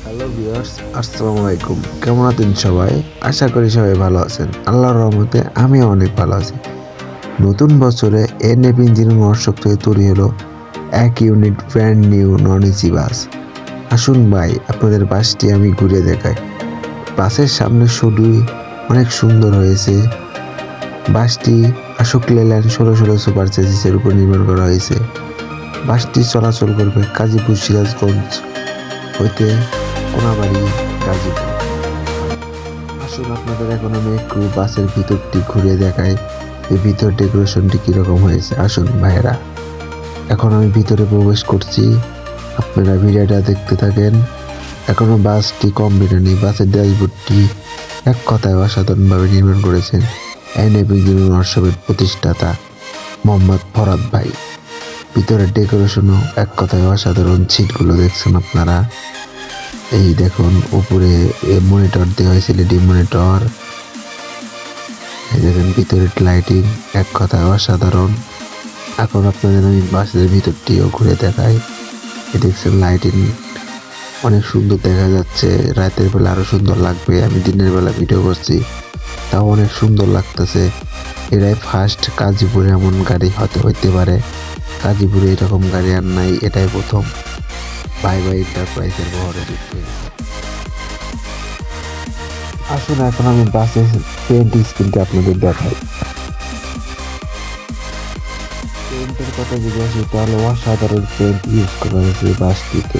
Hello viewers, আসসালামু আলাইকুম। কেমন আছেন সবাই? আশা করি সবাই ভালো আছেন। আল্লাহর রহমতে আমিও অনেক ভালো আছি। নতুন বছরে এনএফ ইঞ্জিনিয়ারিং ওয়ার্কশপ থেকে তৈরি হলো এক unit brand new non AC bus. আসুন ভাই, আপনাদের বাসটি আমি ঘুরে দেখাই। বাসের সামনে শুধুই অনেক সুন্দর হয়েছে। বাসটি আশোক লেল্যান্ড 1616 সুপার চেসিসের উপর নির্মাণ করা হয়েছে। বাসটি চলাচল করবে গাজীপুর সিরাজগঞ্জ হইতে কোনাবাড়ি গাজীপুর। আসুন আপনাদের এখন আমি একটু বাসের ভিতরটি ঘুরে দেখাই, এই ভিতর ডেকোরেশনটি কিরকম হয়েছে। আসুন ভাইয়েরা, এখন আমি ভিতরে প্রবেশ করছি, আপনারা ভিডিওটা দেখতে থাকেন। এখনো বাসটি কমপ্লিট হয়নি। বাসের ড্যাশবোর্ডটি এক কথায় অসাধারণভাবে নির্মাণ করেছেন এনএফ ইঞ্জিনিয়ারিং ওয়ার্কশপের প্রতিষ্ঠাতা মোহাম্মদ ফরাদ ভাই। ভিতরের ডেকোরেশনও এক কথায় অসাধারণ। সিটগুলো দেখছেন আপনারা, এই দেখুন উপরে মনিটর দেওয়া হয়েছে, এলইডি মনিটর। এই দেখেন ভিতরের লাইটিং এক কথায় অসাধারণ। এখন আপনাদের আমি বাসের ভিতরটিও ঘুরে দেখাই। এই দেখছেন লাইটিং অনেক সুন্দর দেখা যাচ্ছে। রাতের বেলা আরো সুন্দর লাগবে। আমি দিনের বেলা ভিডিও করছি, তাও অনেক সুন্দর লাগতেছে। এটাই ফার্স্ট গাজীপুরে এমন গাড়ি হতে পারে। গাজীপুরে এরকম গাড়ি আর নাই, এটাই প্রথম। বাই বাই এন্টারপ্রাইজের বহরে যুক্ত। আসুন এখন আমি বাসের পেন্ট স্ক্রিনটা আপনাদের দেখাই। পেন্টের কথা যদি আসি তাহলে অসাধারণ পেন্ট ইউজ করা হয়েছে বাসটিতে।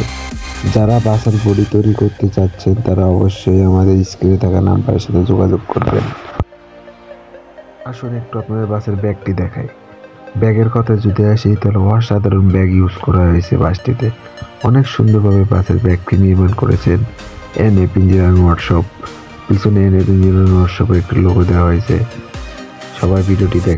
যারা বাসের বডি তৈরি করতে চাচ্ছেন তারা অবশ্যই আমাদের স্ক্রিনে থাকা নাম্বারের সাথে যোগাযোগ করবেন। আসুন একটু আপনাদের বাসের ব্যাগটি দেখাই। ব্যাগের কথা যদি আসি তাহলে অসাধারণ ব্যাগ ইউজ করা হয়েছে বাসটিতে। অনেক সুন্দরভাবে বাসের ব্যাগটি নির্মাণ করেছেন এনএফ ইঞ্জিনিয়ারিং ওয়ার্কশপ। পিছনে এনএফ ইঞ্জিনিয়ারিং ওয়ার্কশপের একটি লোগো দেওয়া হয়েছে। সবাই ভিডিওটি দেখ।